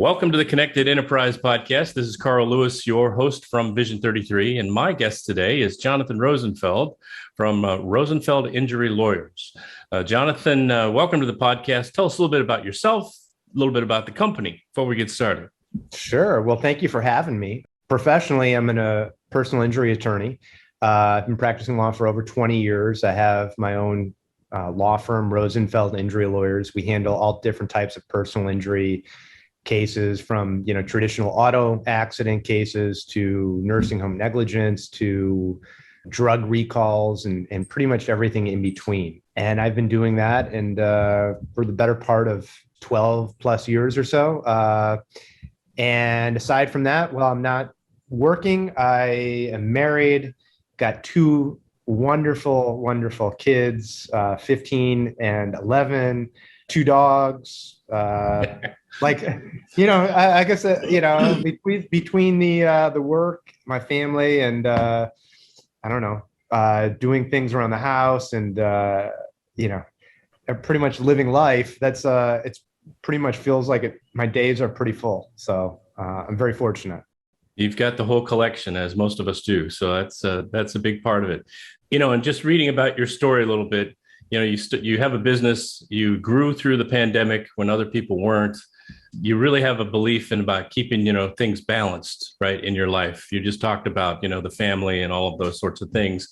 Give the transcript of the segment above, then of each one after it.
Welcome to the Connected Enterprise Podcast. This is Carl Lewis, your host from Vision33, and my guest today is Jonathan Rosenfeld from Rosenfeld Injury Lawyers. Jonathan, welcome to the podcast. Tell us a little bit about yourself, a little bit about the company before we get started. Sure. Well, thank you for having me. Professionally, I'm a personal injury attorney. I've been practicing law for over 20 years. I have my own law firm, Rosenfeld Injury Lawyers. We handle all different types of personal injury cases, from traditional auto accident cases to nursing home negligence to drug recalls and pretty much everything in between. And I've been doing that and for the better part of 12 plus years or so. And aside from that, well, I'm not working. I am married, got two wonderful kids, 15 and 11, two dogs. I guess, between the work, my family, and doing things around the house and, pretty much living life. That's it's pretty much feels like it. My days are pretty full. So I'm very fortunate. You've got the whole collection, as most of us do. So that's a big part of it. And just reading about your story a little bit, you have a business, you grew through the pandemic when other people weren't. You really have a belief in about keeping, things balanced, right, in your life. You just talked about, the family and all of those sorts of things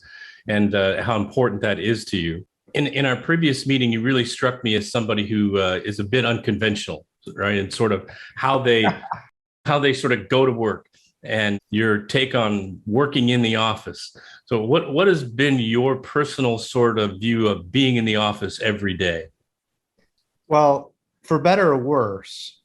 and how important that is to you. In our previous meeting, you really struck me as somebody who is a bit unconventional, right? And sort of how they sort of go to work and your take on working in the office. So what has been your personal sort of view of being in the office every day? Well, for better or worse,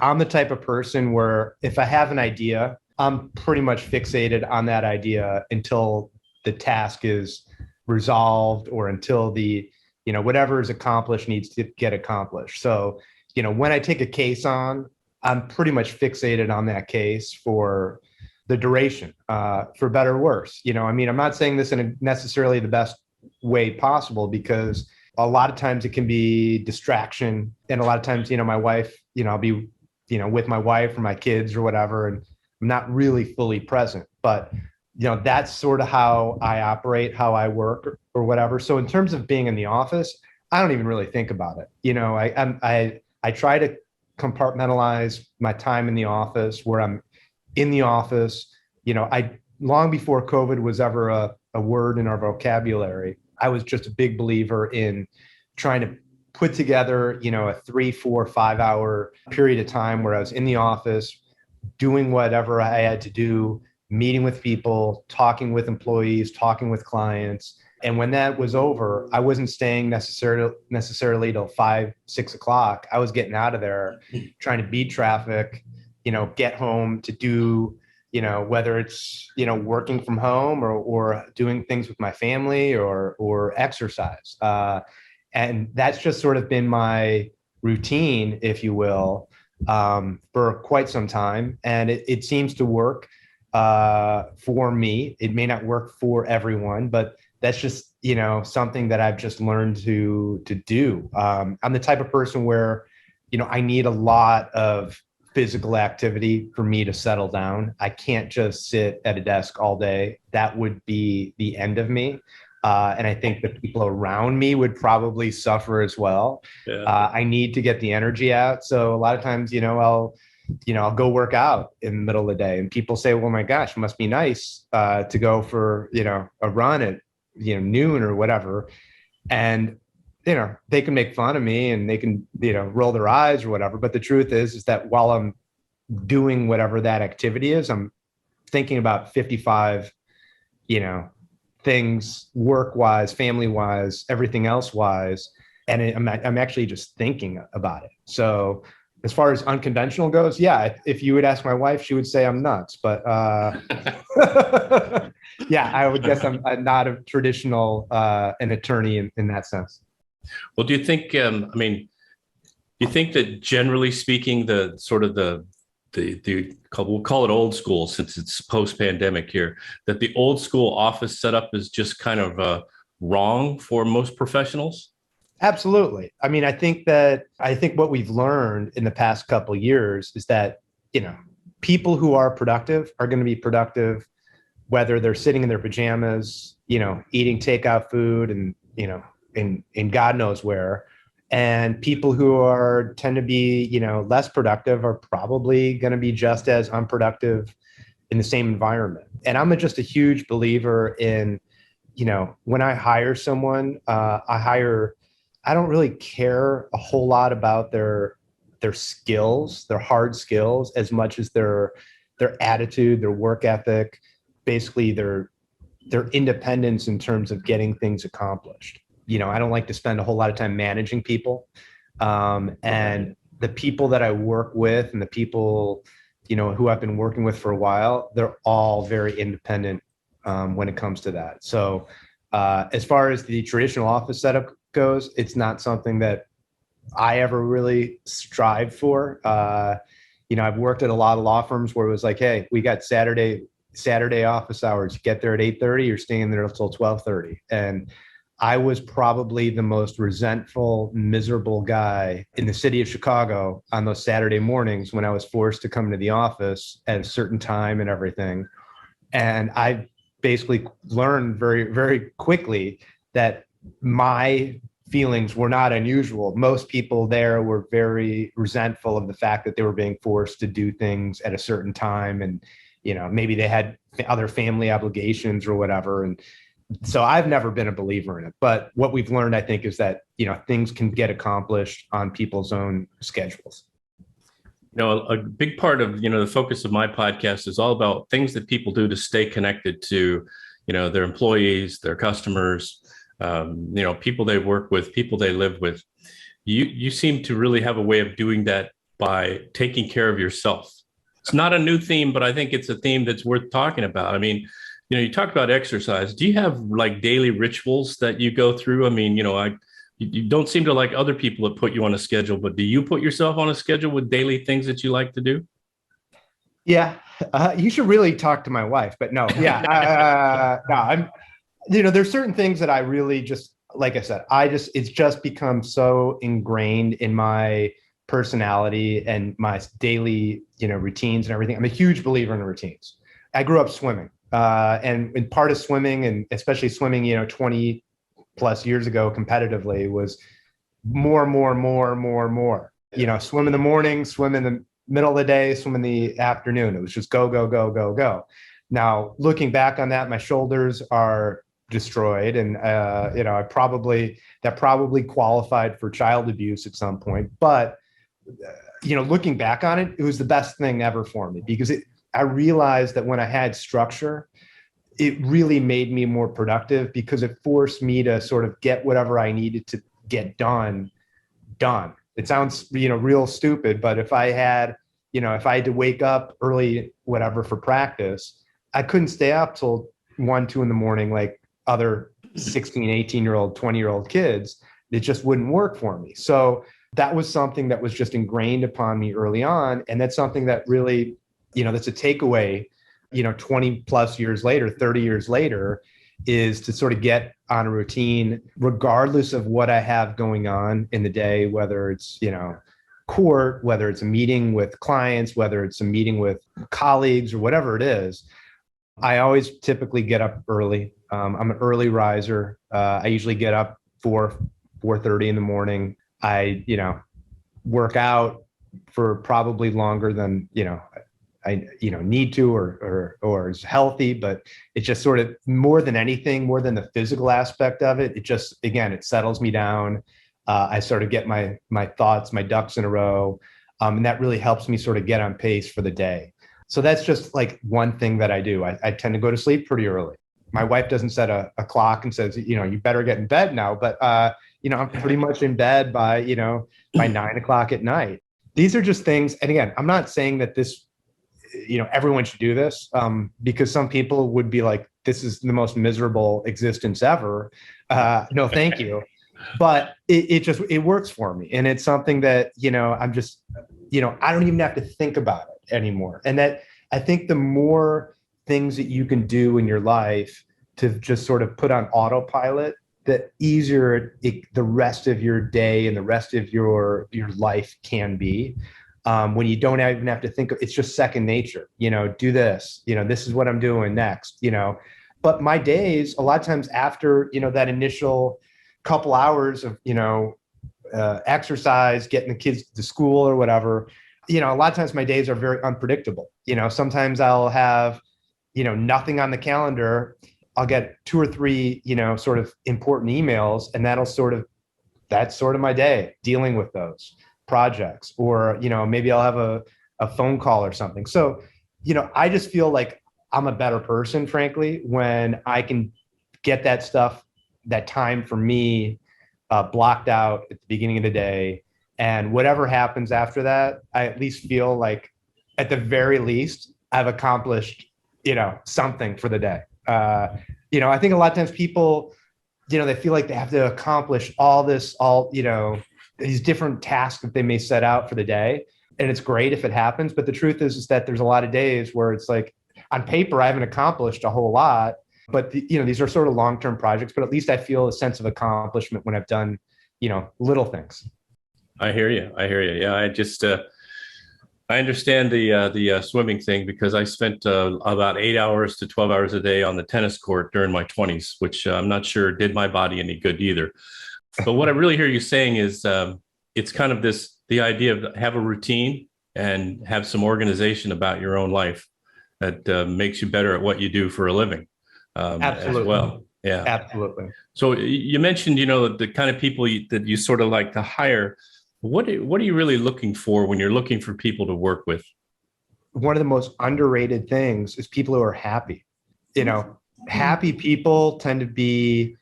I'm the type of person where if I have an idea, I'm pretty much fixated on that idea until the task is resolved or until the, whatever is accomplished needs to get accomplished. So, when I take a case on, I'm pretty much fixated on that case for the duration, for better or worse. I'm not saying this in necessarily the best way possible, because a lot of times it can be distraction. And a lot of times, my wife, I'll be, with my wife or my kids or whatever, and I'm not really fully present. But, that's sort of how I operate, how I work or whatever. So in terms of being in the office, I don't even really think about it. I try to compartmentalize my time in the office, where I'm in the office. I long before COVID was ever a word in our vocabulary, I was just a big believer in trying to put together, a 3, 4, 5 hour period of time where I was in the office doing whatever I had to do, meeting with people, talking with employees, talking with clients. And when that was over, I wasn't staying necessarily till 5, 6 o'clock. I was getting out of there, trying to beat traffic, get home to do, whether it's, working from home or doing things with my family or exercise. And that's just sort of been my routine, if you will, for quite some time. And it seems to work for me. It may not work for everyone, but that's just, something that I've just learned to do. I'm the type of person where, I need a lot of physical activity for me to settle down. I can't just sit at a desk all day. That would be the end of me. And I think the people around me would probably suffer as well. Yeah. I need to get the energy out. So a lot of times, I'll go work out in the middle of the day, and people say, well, my gosh, it must be nice to go for, a run at, noon or whatever. And, they can make fun of me and they can, roll their eyes or whatever. But the truth is that while I'm doing whatever that activity is, I'm thinking about 55, things work-wise, family-wise, everything else-wise. And I'm actually just thinking about it. So as far as unconventional goes, yeah, if you would ask my wife, she would say I'm nuts. But yeah, I would guess I'm not a traditional an attorney in that sense. Well, do you think, do you think that generally speaking, the sort of we'll call it old school since it's post-pandemic here, that the old school office setup is just kind of wrong for most professionals? Absolutely. I mean, I think what we've learned in the past couple of years is that, people who are productive are going to be productive whether they're sitting in their pajamas, eating takeout food and, in God knows where. And people who tend to be, less productive are probably going to be just as unproductive in the same environment. And I'm just a huge believer in, when I hire someone, I don't really care a whole lot about their skills, their hard skills, as much as their attitude, their work ethic, basically their independence in terms of getting things accomplished. I don't like to spend a whole lot of time managing people. And the people that I work with and the people, who I've been working with for a while, they're all very independent when it comes to that. So as far as the traditional office setup goes, it's not something that I ever really strive for. I've worked at a lot of law firms where it was like, hey, we got Saturday office hours. You get there at 8:30, you're staying there until 12:30. And I was probably the most resentful, miserable guy in the city of Chicago on those Saturday mornings when I was forced to come to the office at a certain time and everything. And I basically learned very, very quickly that my feelings were not unusual. Most people there were very resentful of the fact that they were being forced to do things at a certain time. And, maybe they had other family obligations or whatever. And so I've never been a believer in it. But what we've learned, I think, is that, things can get accomplished on people's own schedules. A big part of, the focus of my podcast is all about things that people do to stay connected to, their employees, their customers, people they work with, people they live with. You seem to really have a way of doing that by taking care of yourself. It's not a new theme, but I think it's a theme that's worth talking about. I mean, you talk about exercise. Do you have like daily rituals that you go through? I mean, you don't seem to like other people that put you on a schedule, but do you put yourself on a schedule with daily things that you like to do? Yeah, you should really talk to my wife, but no, yeah, no, there's certain things that I really just, like I said, it's just become so ingrained in my personality and my daily, routines and everything. I'm a huge believer in routines. I grew up swimming, and part of swimming, and especially swimming, 20 plus years ago competitively, was more. Swim in the morning, swim in the middle of the day, swim in the afternoon. It was just go, go, go, go, go. Now, looking back on that, my shoulders are destroyed, and that probably qualified for child abuse at some point. But looking back on it, it was the best thing ever for me, because I realized that when I had structure, it really made me more productive, because it forced me to sort of get whatever I needed to get done. It sounds, real stupid, but if I had to wake up early, whatever, for practice, I couldn't stay up till 1, 2 in the morning, like other 16, 18-year-old, 20-year-old kids. It just wouldn't work for me. So that was something that was just ingrained upon me early on. And that's something that really, that's a takeaway, 20 plus years later, 30 years later, is to sort of get on a routine, regardless of what I have going on in the day, whether it's, court, whether it's a meeting with clients, whether it's a meeting with colleagues or whatever it is. I always typically get up early. I'm an early riser. I usually get up 4:30 in the morning. I, work out for probably longer than, I need to or is healthy, but it's just sort of more than anything, more than the physical aspect of it. It just, again, it settles me down. I sort of get my thoughts, my ducks in a row. And that really helps me sort of get on pace for the day. So that's just like one thing that I do. I tend to go to sleep pretty early. My wife doesn't set a clock and says, you better get in bed now. But, I'm pretty much in bed by 9 o'clock at night. These are just things. And again, I'm not saying that this, everyone should do this, because some people would be like, this is the most miserable existence ever. No, thank you. But it works for me. And it's something that, I'm just, I don't even have to think about it anymore. And that, I think the more things that you can do in your life to just sort of put on autopilot, the easier the rest of your day and the rest of your life can be. When you don't even have to think, it's just second nature, do this, this is what I'm doing next, but my days, a lot of times after, that initial couple hours of, exercise, getting the kids to school or whatever, a lot of times my days are very unpredictable. Sometimes I'll have, nothing on the calendar. I'll get 2 or 3, sort of important emails, and that's sort of my day, dealing with those projects. Or, maybe I'll have a phone call or something. So, I just feel like I'm a better person, frankly, when I can get that time for me blocked out at the beginning of the day. And whatever happens after that, I at least feel like, at the very least, I've accomplished, something for the day. I think a lot of times people, they feel like they have to accomplish these different tasks that they may set out for the day. And it's great if it happens. But the truth is that there's a lot of days where it's like, on paper, I haven't accomplished a whole lot, but these are sort of long-term projects, but at least I feel a sense of accomplishment when I've done, little things. I hear you. Yeah. I understand the swimming thing, because I spent about 8 hours to 12 hours a day on the tennis court during my 20s, which I'm not sure did my body any good either. But what I really hear you saying is it's kind of the idea of have a routine and have some organization about your own life that makes you better at what you do for a living. Absolutely. As well. Yeah, absolutely. So you mentioned, the kind of people that you sort of like to hire. What are you really looking for when you're looking for people to work with? One of the most underrated things is people who are happy. Happy people tend to be,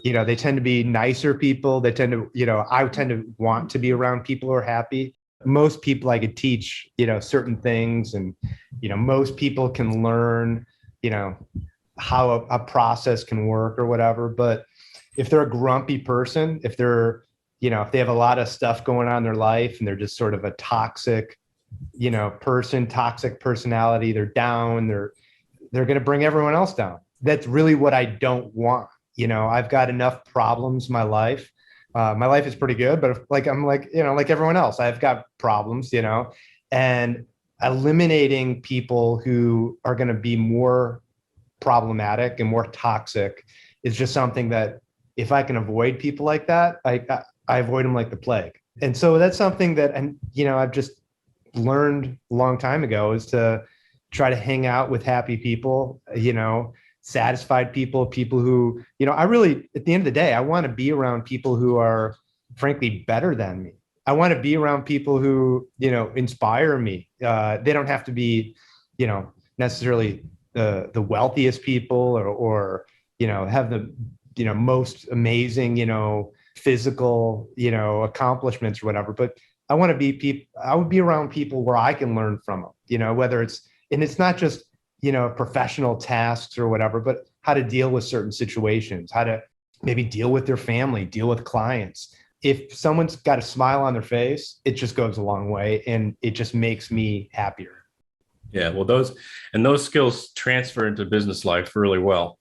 they tend to be nicer people. They tend to, I tend to want to be around people who are happy. Most people I could teach, certain things, and, most people can learn, how a process can work or whatever. But if they're a grumpy person, if they're, if they have a lot of stuff going on in their life and they're just sort of a toxic, toxic personality, they're down, they're going to bring everyone else down. That's really what I don't want. I've got enough problems in my life. My life is pretty good, but I'm like everyone else, I've got problems, and eliminating people who are going to be more problematic and more toxic is just something that, if I can avoid people like that, I avoid them like the plague. And so that's something that, and I've just learned a long time ago, is to try to hang out with happy people, satisfied people who, I really, at the end of the day, I want to be around people who are frankly better than me. I want to be around people who, inspire me. They don't have to be, necessarily the wealthiest people or have the, most amazing, physical, accomplishments or whatever. But I want to be I would be around people where I can learn from them, whether it's not just, professional tasks or whatever, but how to deal with certain situations, how to maybe deal with their family, deal with clients. If someone's got a smile on their face, it just goes a long way, and it just makes me happier. Yeah, well, those skills transfer into business life really well.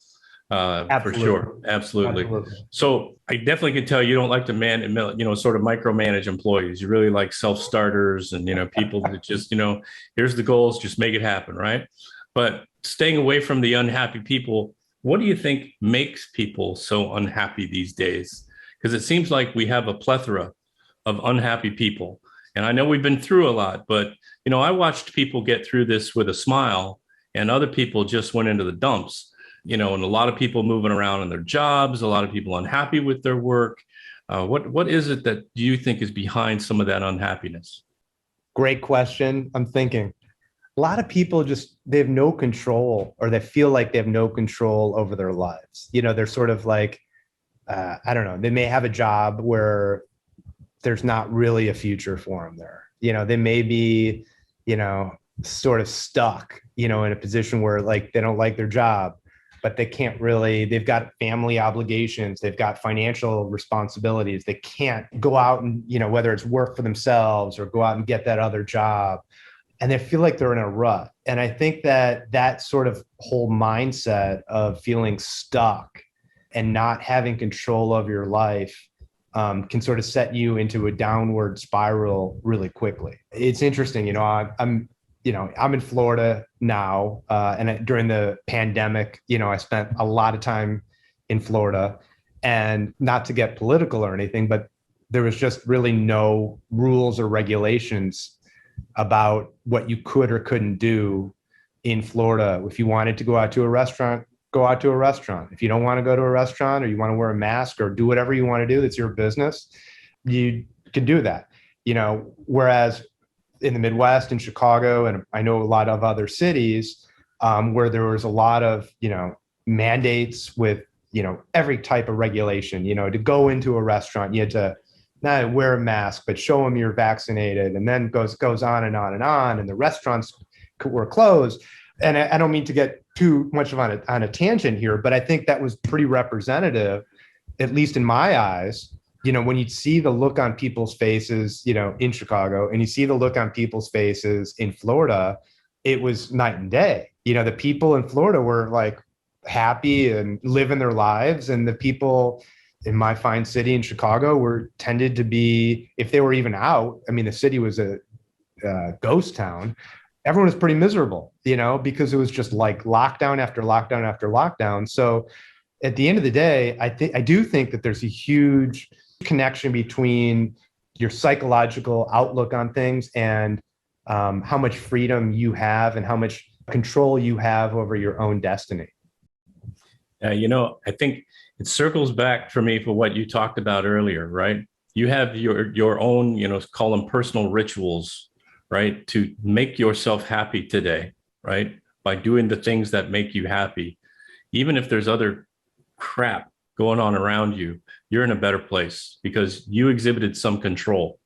For sure. Absolutely. So I definitely can tell you don't like to sort of micromanage employees. You really like self-starters and, people that just, here's the goals, just make it happen. Right. But staying away from the unhappy people, what do you think makes people so unhappy these days? Because it seems like we have a plethora of unhappy people. And I know we've been through a lot, but, I watched people get through this with a smile, and other people just went into the dumps. And a lot of people moving around in their jobs, a lot of people unhappy with their work. What is it that you think is behind some of that unhappiness? Great question. I'm thinking a lot of people they have no control, or they feel like they have no control over their lives. They're sort of like, I don't know, they may have a job where there's not really a future for them there. They may be, sort of stuck, in a position where like they don't like their job, but they can't really, they've got family obligations, they've got financial responsibilities. They can't go out and, whether it's work for themselves or go out and get that other job. And they feel like they're in a rut. And I think that sort of whole mindset of feeling stuck and not having control of your life can sort of set you into a downward spiral really quickly. It's interesting, I'm in Florida now, and during the pandemic, I spent a lot of time in Florida, and not to get political or anything, but there was just really no rules or regulations about what you could or couldn't do in Florida. If you wanted to go out to a restaurant, go out to a restaurant. If you don't want to go to a restaurant, or you want to wear a mask or do whatever you want to do, that's your business, you can do that. Whereas in the Midwest, in Chicago, and I know a lot of other cities where there was a lot of, mandates with, every type of regulation, to go into a restaurant, you had to not wear a mask, but show them you're vaccinated, and then goes on and on and on. And the restaurants were closed. And I don't mean to get too much on a tangent here, but I think that was pretty representative, at least in my eyes. When you see the look on people's faces, in Chicago, and you see the look on people's faces in Florida, it was night and day. The people in Florida were like happy and living their lives, and the people in my fine city in Chicago tended to be, if they were even out, I mean, the city was a ghost town. Everyone was pretty miserable, because it was just like lockdown after lockdown after lockdown. So at the end of the day, I do think that there's a huge connection between your psychological outlook on things and how much freedom you have and how much control you have over your own destiny. I think it circles back for me for what you talked about earlier, right? You have your own, call them personal rituals, right? To make yourself happy today, right? By doing the things that make you happy. Even if there's other crap going on around you, you're in a better place because you exhibited some control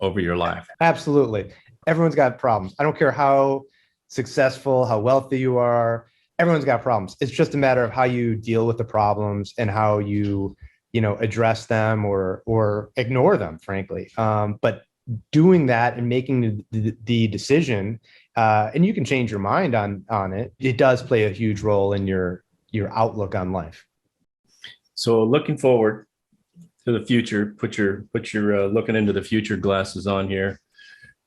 over your life. Absolutely. Everyone's got problems. I don't care how successful, how wealthy you are. Everyone's got problems. It's just a matter of how you deal with the problems and how you, address them or ignore them, frankly. But doing that and making the decision, and you can change your mind on it. It does play a huge role in your outlook on life. So looking forward to the future, put your looking into the future glasses on here.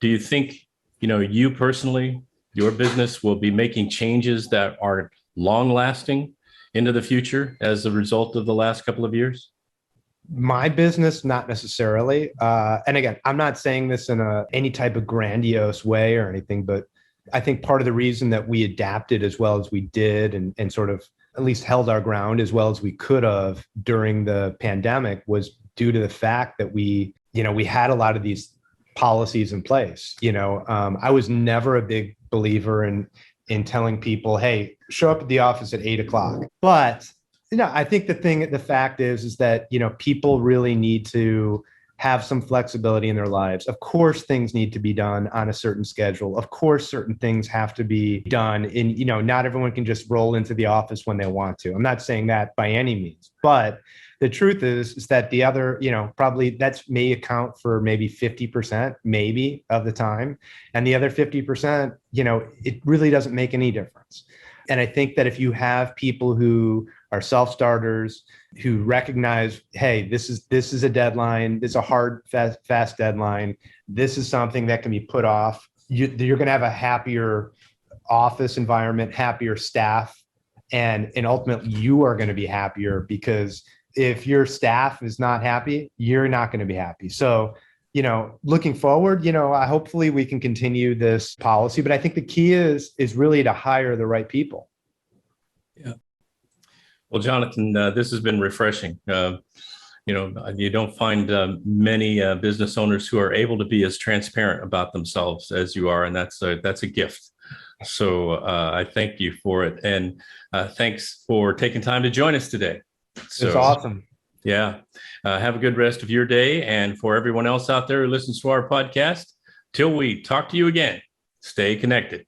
Do you think, you personally, your business will be making changes that are long lasting into the future as a result of the last couple of years? My business, not necessarily. And again, I'm not saying this in any type of grandiose way or anything, but I think part of the reason that we adapted as well as we did and sort of at least held our ground as well as we could have during the pandemic was due to the fact that we had a lot of these policies in place. I was never a big believer in telling people, hey, show up at the office at 8:00. But I think the fact is that, people really need to have some flexibility in their lives. Of course, things need to be done on a certain schedule. Of course, certain things have to be done. And, not everyone can just roll into the office when they want to. I'm not saying that by any means, but the truth is that the other, probably that's may account for maybe 50%, maybe of the time. And the other 50%, it really doesn't make any difference. And I think that if you have people who are self-starters, who recognize, hey, this is a deadline, it's a hard, fast deadline, this is something that can be put off, you're going to have a happier office environment, happier staff, and ultimately you are going to be happier, because if your staff is not happy, you're not going to be happy. So, looking forward, hopefully we can continue this policy, but I think the key is really to hire the right people. Yeah. Well, Jonathan, this has been refreshing. You don't find many business owners who are able to be as transparent about themselves as you are, and that's a gift. So I thank you for it, and thanks for taking time to join us today. So, it's awesome. Yeah. Have a good rest of your day. And for everyone else out there who listens to our podcast, till we talk to you again, stay connected.